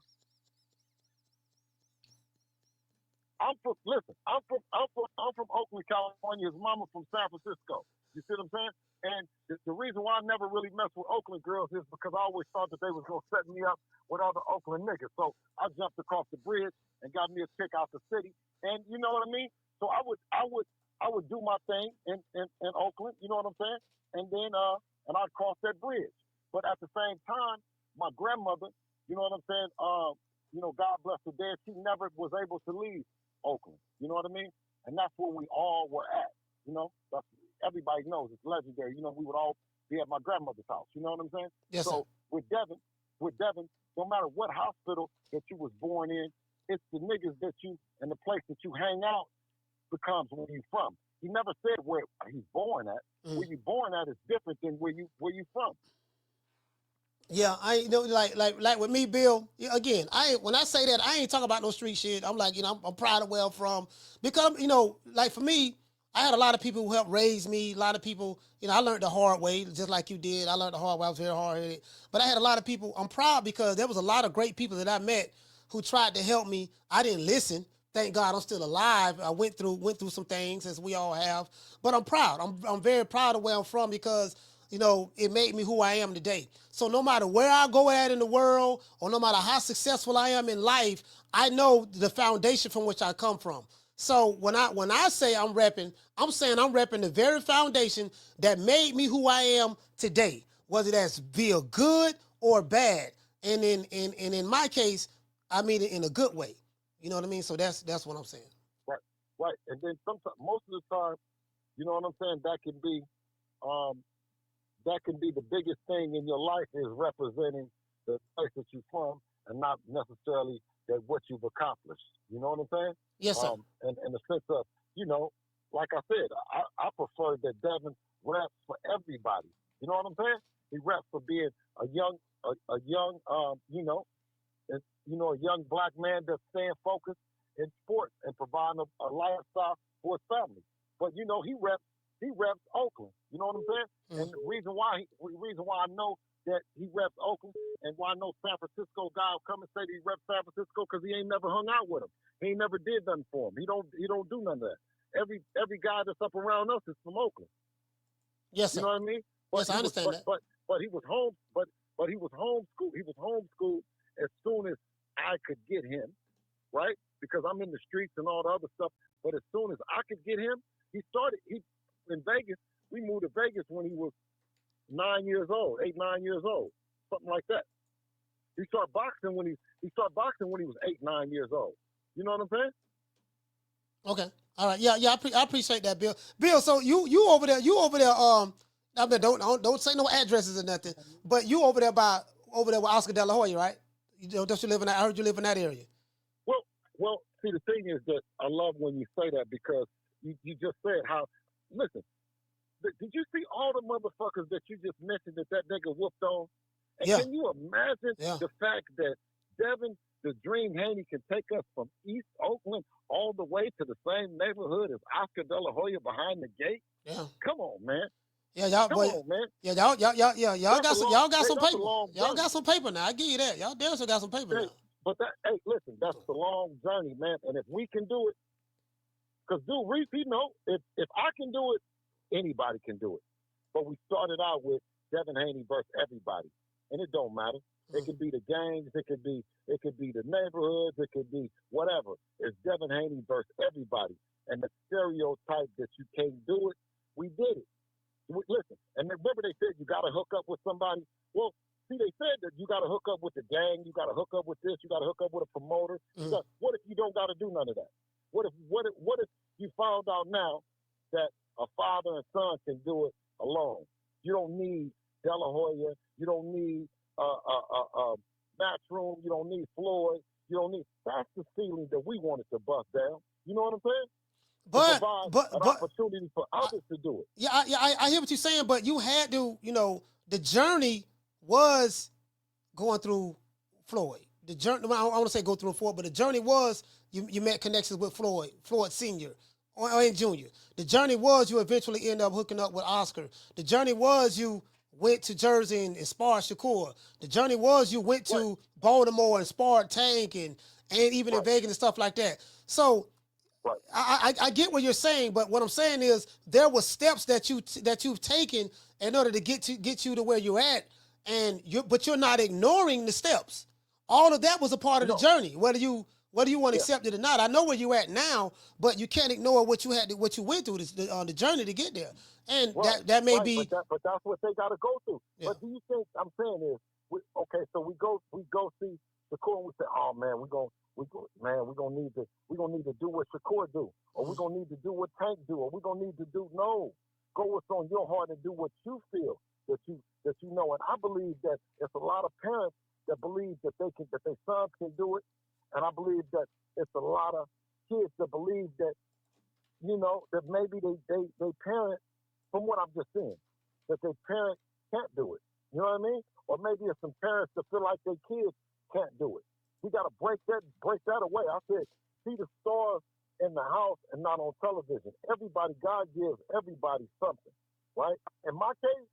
I'm from Oakland, California. His mama from San Francisco. You see what I'm saying? And the reason why I never really messed with Oakland girls is because I always thought that they was gonna set me up with other Oakland niggas. So I jumped across the bridge and got me a chick out the city. And you know what I mean? So I would do my thing in Oakland. You know what I'm saying? And then and I'd cross that bridge. But at the same time, my grandmother, you know what I'm saying? You know, God bless her dead. She never was able to leave Oakland. You know what I mean? And that's where we all were at. You know, everybody knows it's legendary. You know, we would all be at my grandmother's house. You know what I'm saying? Yes, so sir. with Devin, with Devin, no matter what hospital that you was born in, it's the niggas that you and the place that you hang out becomes where you from. He never said where he's born at. Where you born at is different than where you from. Yeah, like with me, Bill. Again, when I say that, I ain't talking about no street shit. I'm like, I'm proud of where I'm from because like for me, I had a lot of people who helped raise me. A lot of people, I learned the hard way, just like you did. I learned the hard way. I was very hard headed, but I had a lot of people. I'm proud because there was a lot of great people that I met who tried to help me. I didn't listen. Thank God I'm still alive. I went through some things as we all have, but I'm proud. I'm very proud of where I'm from because it made me who I am today. So no matter where I go at in the world, or no matter how successful I am in life, I know the foundation from which I come from. So when I say I'm repping, I'm saying I'm repping the very foundation that made me who I am today, whether that's be a good or bad. And in my case, I mean it in a good way. You know what I mean? So that's what I'm saying. Right. And then sometimes, most of the time, you know what I'm saying, that can be the biggest thing in your life is representing the place that you're from and not necessarily that what you've accomplished. You know what I'm saying? Yes, sir. And in the sense of, like I said, I prefer that Devin reps for everybody. You know what I'm saying? He reps for being a young, a young, a young black man that's staying focused in sports and providing a lifestyle for his family. But he reps Oakland. You know what I'm saying? And the reason why I know that he reps Oakland and why I know San Francisco guy will come and say that he reps San Francisco because he ain't never hung out with him. He ain't never did nothing for him. He don't do none of that. Every guy that's up around us is from Oakland. Yes, sir. You know what I mean? Yes, I understand that. But he was home. But he was homeschooled. He was homeschooled as soon as I could get him, right? Because I'm in the streets and all the other stuff. But as soon as I could get him, he in Vegas. We moved to Vegas when he was 9 years old, 8, 9 years old, something like that. He started boxing when he was 8, 9 years old. You know what I'm saying? Okay. All right. Yeah. I appreciate that, Bill. Bill, so you over there. I mean, don't say no addresses or nothing. But you over there with Oscar De La Hoya, right? Don't you live in that? I heard you live in that area. Well. See, the thing is that I love when you say that because you just said how. Listen, did you see all the motherfuckers that you just mentioned that nigga whooped on? And can you imagine the fact that Devin, the Dream Haney, can take us from East Oakland all the way to the same neighborhood as Oscar De La Hoya behind the gate? Yeah. Come on, man. Yeah, y'all, Come on, man. Yeah, y'all got some paper. Y'all got some paper now. I give you that. Y'all damn sure got some paper now. But listen, that's the long journey, man. And if we can do it, because dude, Reese, if I can do it, anybody can do it. But we started out with Devin Haney versus everybody, and it don't matter. It could be the gangs, it could be the neighborhoods, it could be whatever. It's Devin Haney versus everybody, and the stereotype that you can't do it, we did it. Listen, and remember they said you got to hook up with somebody. Well, see, they said that you got to hook up with the gang, you got to hook up with this, you got to hook up with a promoter. What if you don't got to do none of that? What if you found out now that a father and son can do it alone? You don't need De La Hoya. You don't need Matchroom. You don't need Floyd. You don't need. That's the ceiling that we wanted to bust down. You know what I'm saying? But opportunity for others to do it. Yeah, I hear what you're saying, but you had to, the journey was going through Floyd. The journey, I want to say go through Floyd, but the journey was you met connections with Floyd Sr. or Jr. The journey was you eventually end up hooking up with Oscar. The journey was you went to Jersey and sparred Shakur. The journey was you went to Baltimore and sparred Tank and even in Vegas and stuff like that. So I get what you're saying, but what I'm saying is there were steps that you've taken in order to get you to where you're at, but you're not ignoring the steps. All of that was a part of the journey, whether you want to accept it or not. I know where you're at now, but you can't ignore what you went through on the journey to get there, and that may be. But that's what they got to go through. Yeah. But do you think I'm saying is so we go see Shakur and we say, oh man, we're gonna need to do what Shakur do, or we're gonna need to do what Tank do, or we're gonna need to do go what's on your heart and do what you feel that you know. And I believe that it's a lot of parents that believe that their sons can do it, and I believe that it's a lot of kids that believe that, that maybe they parent, from what I'm just seeing, that their parent can't do it. You know what I mean? Or maybe it's some parents that feel like their kids can't do it. We got to break that away. I said, see the stars in the house and not on television. Everybody, God gives everybody something, right? In my case,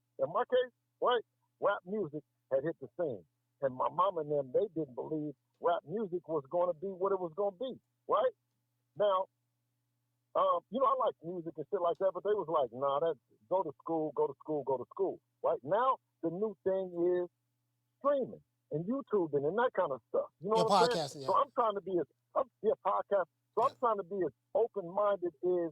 right, rap music had hit the scene. And my mom and them, they didn't believe rap music was going to be what it was going to be, right? Now, I like music and shit like that, but they was like, nah, go to school, right? Now, the new thing is streaming and YouTubing and that kind of stuff. You know what I'm saying? Yeah. So I'm trying to be podcast. So I'm trying to be as open-minded as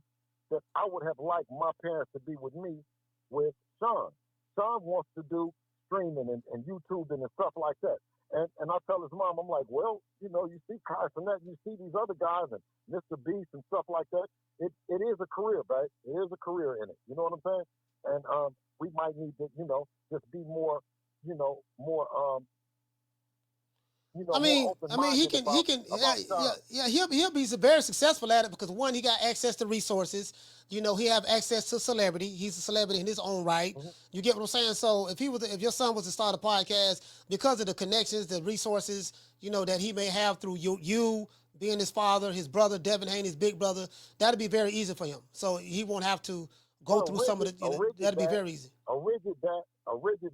that I would have liked my parents to be with me with Sean. Sean wants to do streaming and YouTubing and stuff like that. And I tell his mom, I'm like, well, you see Kai Fournette, you see these other guys and Mr. Beast and stuff like that. It is a career, babe. It is a career in it. You know what I'm saying? And we might need to, just be more, he can, he'll be very successful at it because one, he got access to resources. He have access to celebrity. He's a celebrity in his own right. Mm-hmm. You get what I'm saying? So if your son was to start a podcast, because of the connections, the resources, that he may have through you being his father, his brother, Devin Haney, his big brother, that'd be very easy for him. So he won't have to go through some of the, that'd be very easy. A rigid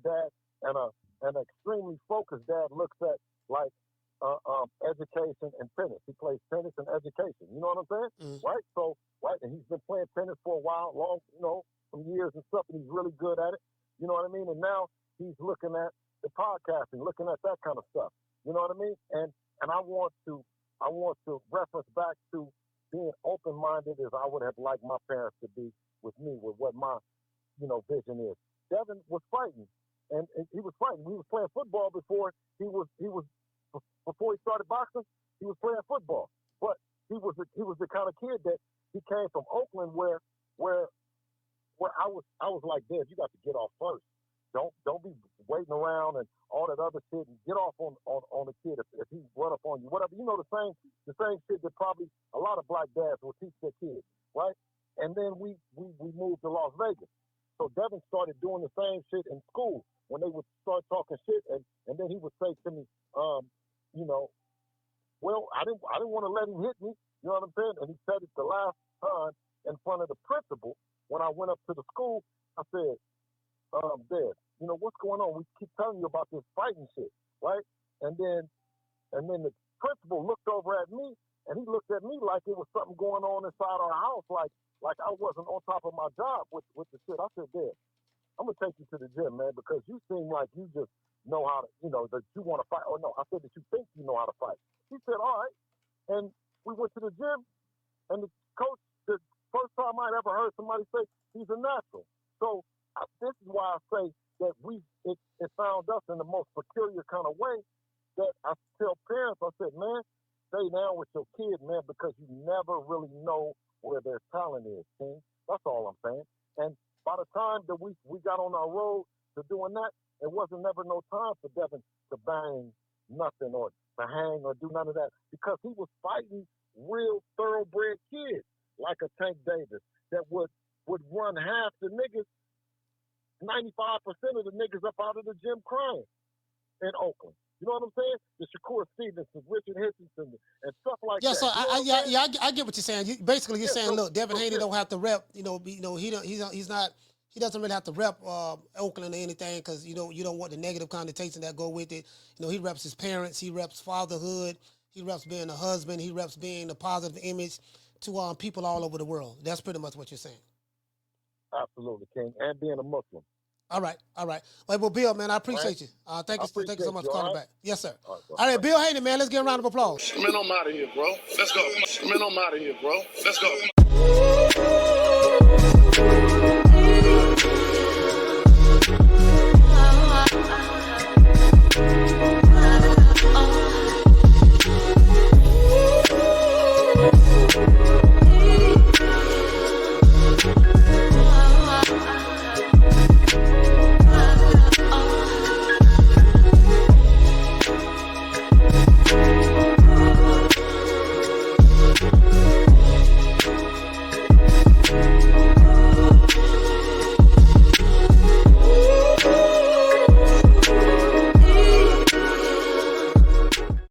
dad, and an extremely focused dad looks at like education and tennis. He plays tennis and education. You know what I'm saying? Mm-hmm. Right? So, right, and he's been playing tennis for a while, some years and stuff, and he's really good at it. You know what I mean? And now he's looking at the podcasting, looking at that kind of stuff. You know what I mean? And I want to reference back to being open-minded as I would have liked my parents to be with me, with what my, vision is. Devin was fighting, and he was fighting. We was playing football before before he started boxing. He was playing football, but he was the kind of kid that he came from Oakland where I was like, Dad, you got to get off first. Don't be waiting around and all that other shit, and get off on the kid if he run up on you, whatever. The same shit that probably a lot of black dads will teach their kids, right? And then we moved to Las Vegas. So Devin started doing the same shit in school when they would start talking shit, and then he would say to me, well, I didn't want to let him hit me. You know what I'm saying? And he said it the last time in front of the principal when I went up to the school. I said, Dad, what's going on? We keep telling you about this fighting shit, right? And then the principal looked over at me, and he looked at me like it was something going on inside our house, like I wasn't on top of my job with the shit. I said, Dad, I'm gonna take you to the gym, man, because you seem like you just know how to, that you want to fight. Oh no, I said that you think you know how to fight. He said, all right. And we went to the gym, and the coach, the first time I'd ever heard somebody say he's a natural. So this is why I say that it found us in the most peculiar kind of way that I tell parents, I said, man, stay down with your kid, man, because you never really know where their talent is, King. That's all I'm saying. And by the time that we got on our road to doing that, it wasn't never no time for Devin to bang nothing or to hang or do none of that, because he was fighting real thoroughbred kids like a Tank Davis that would run half the niggas, 95% of the niggas up out of the gym crying in Oakland. You know what I'm saying? The Shakur Stevenson, Richard Hitchison, and stuff like that. So I get what you're saying. You're saying, look, Devin Haney don't have to rep. He doesn't really have to rep Oakland or anything because you don't want the negative connotation that go with it. He reps his parents, he reps fatherhood, he reps being a husband, he reps being a positive image to people all over the world. That's pretty much what you're saying. Absolutely, King, and being a Muslim. All right. Well, Bill, man, I appreciate you. Thank you so much for calling back. Yes, sir. All right, Bill Haney, man, let's get a round of applause. Man, I'm out of here, bro. Let's go. Man, I'm out of here, bro. Let's go.